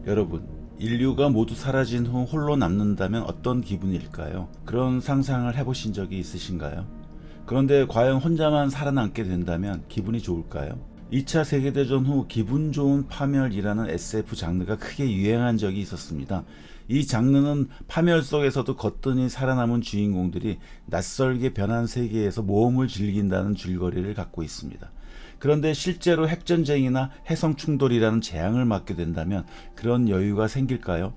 여러분, 인류가 모두 사라진 후 홀로 남는다면 어떤 기분일까요? 그런 상상을 해보신 적이 있으신가요? 그런데 과연 혼자만 살아남게 된다면 기분이 좋을까요? 2차 세계대전 후 기분 좋은 파멸이라는 SF 장르가 크게 유행한 적이 있었습니다. 이 장르는 파멸 속에서도 거뜬히 살아남은 주인공들이 낯설게 변한 세계에서 모험을 즐긴다는 줄거리를 갖고 있습니다. 그런데 실제로 핵전쟁이나 해성 충돌이라는 재앙을 맞게 된다면 그런 여유가 생길까요?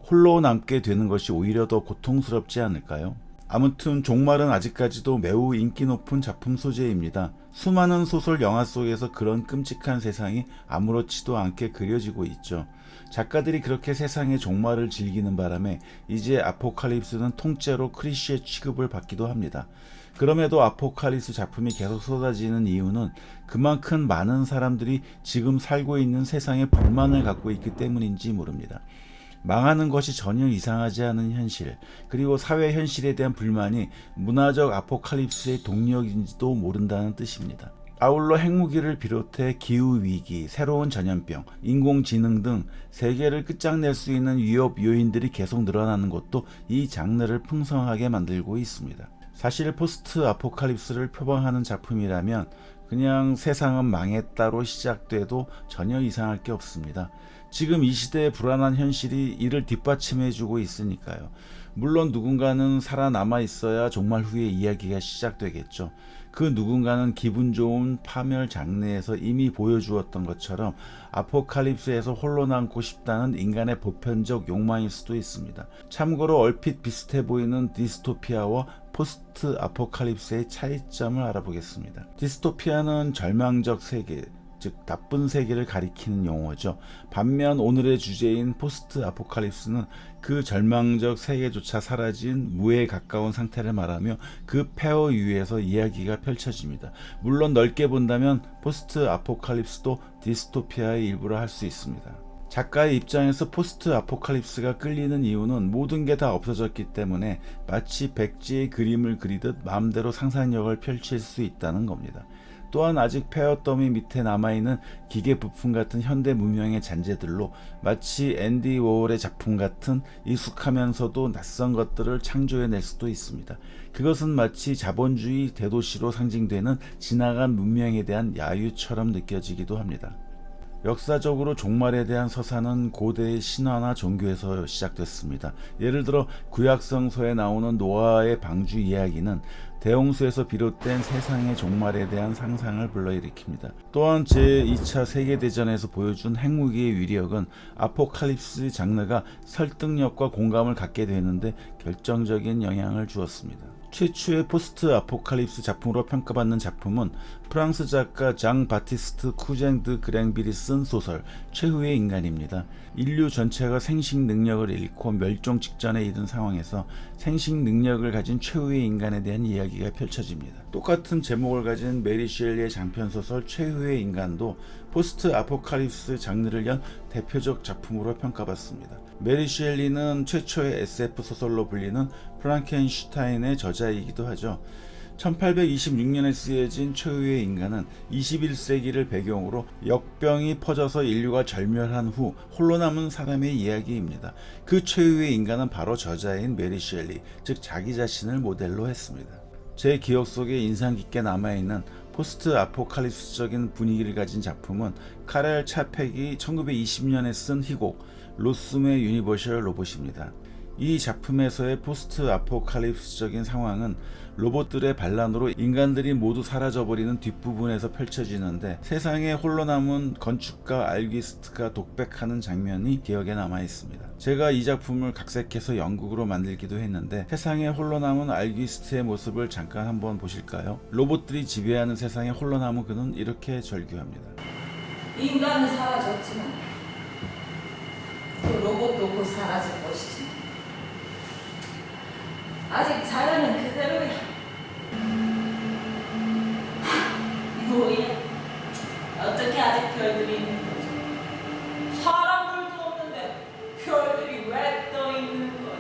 홀로 남게 되는 것이 오히려 더 고통스럽지 않을까요? 아무튼 종말은 아직까지도 매우 인기 높은 작품 소재입니다. 수많은 소설, 영화 속에서 그런 끔찍한 세상이 아무렇지도 않게 그려지고 있죠. 작가들이 그렇게 세상의 종말을 즐기는 바람에 이제 아포칼립스는 통째로 클리셰 취급을 받기도 합니다. 그럼에도 아포칼립스 작품이 계속 쏟아지는 이유는 그만큼 많은 사람들이 지금 살고 있는 세상에 불만을 갖고 있기 때문인지 모릅니다. 망하는 것이 전혀 이상하지 않은 현실, 그리고 사회 현실에 대한 불만이 문화적 아포칼립스의 동력인지도 모른다는 뜻입니다. 아울러 핵무기를 비롯해 기후위기, 새로운 전염병, 인공지능 등 세계를 끝장낼 수 있는 위협 요인들이 계속 늘어나는 것도 이 장르를 풍성하게 만들고 있습니다. 사실 포스트 아포칼립스를 표방하는 작품이라면 그냥 세상은 망했다로 시작돼도 전혀 이상할 게 없습니다. 지금 이 시대의 불안한 현실이 이를 뒷받침해주고 있으니까요. 물론 누군가는 살아남아 있어야 종말 후의 이야기가 시작되겠죠. 그 누군가는 기분 좋은 파멸 장르에서 이미 보여주었던 것처럼 아포칼립스에서 홀로 남고 싶다는 인간의 보편적 욕망일 수도 있습니다. 참고로 얼핏 비슷해 보이는 디스토피아와 포스트 아포칼립스의 차이점을 알아보겠습니다. 디스토피아는 절망적 세계, 즉 나쁜 세계를 가리키는 용어죠. 반면 오늘의 주제인 포스트 아포칼립스는 그 절망적 세계조차 사라진 무에 가까운 상태를 말하며 그 폐허 위에서 이야기가 펼쳐집니다. 물론 넓게 본다면 포스트 아포칼립스도 디스토피아의 일부라 할 수 있습니다. 작가의 입장에서 포스트 아포칼립스가 끌리는 이유는 모든 게 다 없어졌기 때문에 마치 백지의 그림을 그리듯 마음대로 상상력을 펼칠 수 있다는 겁니다. 또한 아직 폐허 더미 밑에 남아있는 기계 부품 같은 현대 문명의 잔재들로 마치 앤디 워홀의 작품 같은 익숙하면서도 낯선 것들을 창조해낼 수도 있습니다. 그것은 마치 자본주의 대도시로 상징되는 지나간 문명에 대한 야유처럼 느껴지기도 합니다. 역사적으로 종말에 대한 서사는 고대의 신화나 종교에서 시작됐습니다. 예를 들어 구약성서에 나오는 노아의 방주 이야기는 대홍수에서 비롯된 세상의 종말에 대한 상상을 불러일으킵니다. 또한 제2차 세계대전에서 보여준 핵무기의 위력은 아포칼립스 장르가 설득력과 공감을 갖게 되는데 결정적인 영향을 주었습니다. 최초의 포스트 아포칼립스 작품으로 평가받는 작품은 프랑스 작가 장 바티스트 쿠젠 드 그랭빌이 쓴 소설 최후의 인간입니다. 인류 전체가 생식 능력을 잃고 멸종 직전에 이른 상황에서 생식 능력을 가진 최후의 인간에 대한 이야기가 펼쳐집니다. 똑같은 제목을 가진 메리 셸리의 장편소설 최후의 인간도 포스트 아포칼립스 장르를 연 대표적 작품으로 평가받습니다. 메리 셸리는 최초의 SF 소설로 불리는 프랑켄슈타인의 저자이기도 하죠. 1826년에 쓰여진 최후의 인간은 21세기를 배경으로 역병이 퍼져서 인류가 절멸한 후 홀로 남은 사람의 이야기입니다. 그 최후의 인간은 바로 저자인 메리 셸리, 즉 자기 자신을 모델로 했습니다. 제 기억 속에 인상 깊게 남아있는 포스트 아포칼립스적인 분위기를 가진 작품은 카렐 차펙이 1920년에 쓴 희곡 로숨의 유니버셜 로봇입니다. 이 작품에서의 포스트 아포칼립스적인 상황은 로봇들의 반란으로 인간들이 모두 사라져버리는 뒷부분에서 펼쳐지는데 세상에 홀로 남은 건축가 알기스트가 독백하는 장면이 기억에 남아 있습니다. 제가 이 작품을 각색해서 연극으로 만들기도 했는데 세상에 홀로 남은 알기스트의 모습을 잠깐 한번 보실까요? 로봇들이 지배하는 세상에 홀로 남은 그는 이렇게 절규합니다. 인간은 사라졌지만 그 로봇도 곧 사라질 것이지. 아직 자연은 그대로야. 뭐야? 어떻게 아직 별들이 있는 거지? 사람들도 없는데 별들이 왜 떠 있는 거야?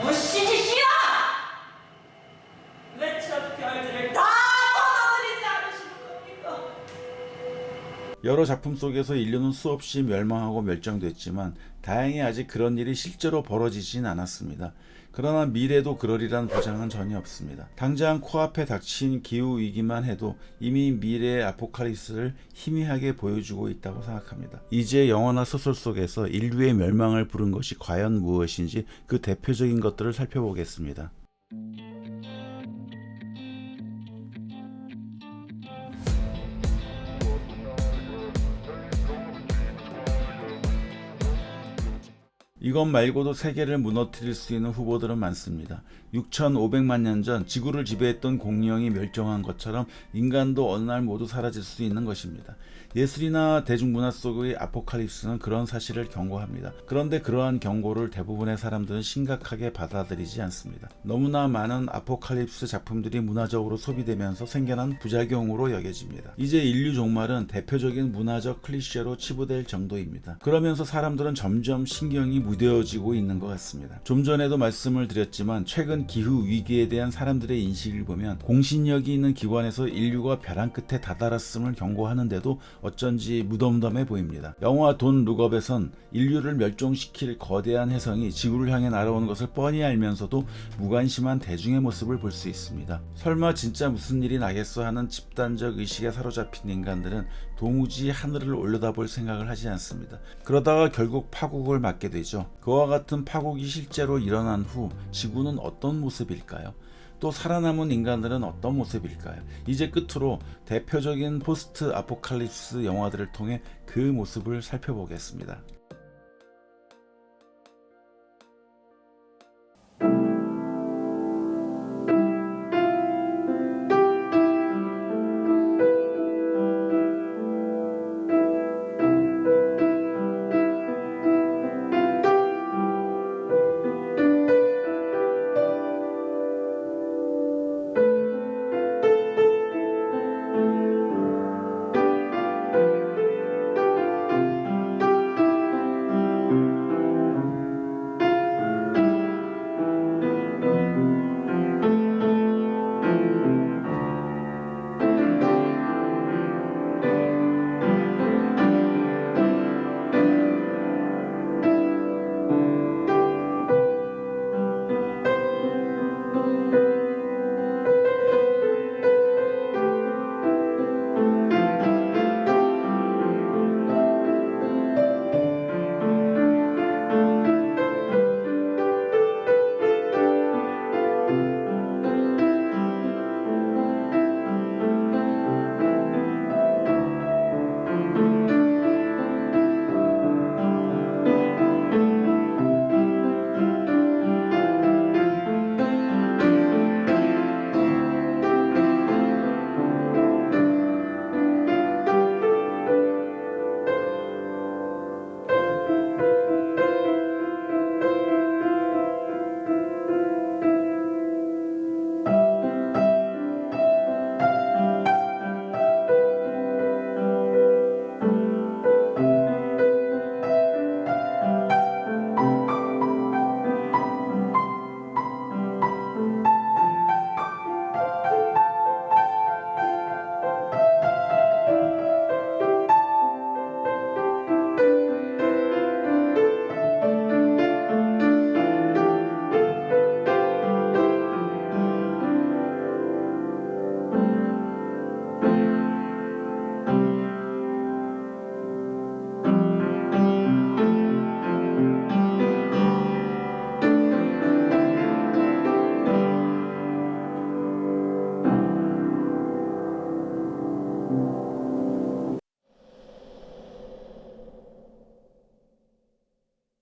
무슨 짓이야? 왜 저 별들을 다 받아들이지 않으시는 겁니까? 여러 작품 속에서 인류는 수없이 멸망하고 멸종됐지만 다행히 아직 그런 일이 실제로 벌어지진 않았습니다. 그러나 미래도 그러리란 보장은 전혀 없습니다. 당장 코앞에 닥친 기후위기만 해도 이미 미래의 아포칼립스를 희미하게 보여주고 있다고 생각합니다. 이제 영화나 소설 속에서 인류의 멸망을 부른 것이 과연 무엇인지 그 대표적인 것들을 살펴보겠습니다. 이것 말고도 세계를 무너뜨릴 수 있는 후보들은 많습니다. 6,500만 년 전 지구를 지배했던 공룡이 멸종한 것처럼 인간도 어느 날 모두 사라질 수 있는 것입니다. 예술이나 대중문화 속의 아포칼립스는 그런 사실을 경고합니다. 그런데 그러한 경고를 대부분의 사람들은 심각하게 받아들이지 않습니다. 너무나 많은 아포칼립스 작품들이 문화적으로 소비되면서 생겨난 부작용으로 여겨집니다. 이제 인류 종말은 대표적인 문화적 클리셰로 치부될 정도입니다. 그러면서 사람들은 점점 신경이 무뎌지고 있는 것 같습니다. 좀 전에도 말씀을 드렸지만 최근 기후 위기에 대한 사람들의 인식을 보면 공신력이 있는 기관에서 인류가 벼랑 끝에 다다랐음을 경고하는데도 어쩐지 무덤덤해 보입니다. 영화 돈 룩업에선 인류를 멸종시킬 거대한 혜성이 지구를 향해 날아오는 것을 뻔히 알면서도 무관심한 대중의 모습을 볼 수 있습니다. 설마 진짜 무슨 일이 나겠어 하는 집단적 의식에 사로잡힌 인간들은 도무지 하늘을 올려다볼 생각을 하지 않습니다. 그러다가 결국 파국을 맞게 되죠. 그와 같은 파국이 실제로 일어난 후 지구는 어떤 모습일까요? 또 살아남은 인간들은 어떤 모습일까요? 이제 끝으로 대표적인 포스트 아포칼립스 영화들을 통해 그 모습을 살펴보겠습니다.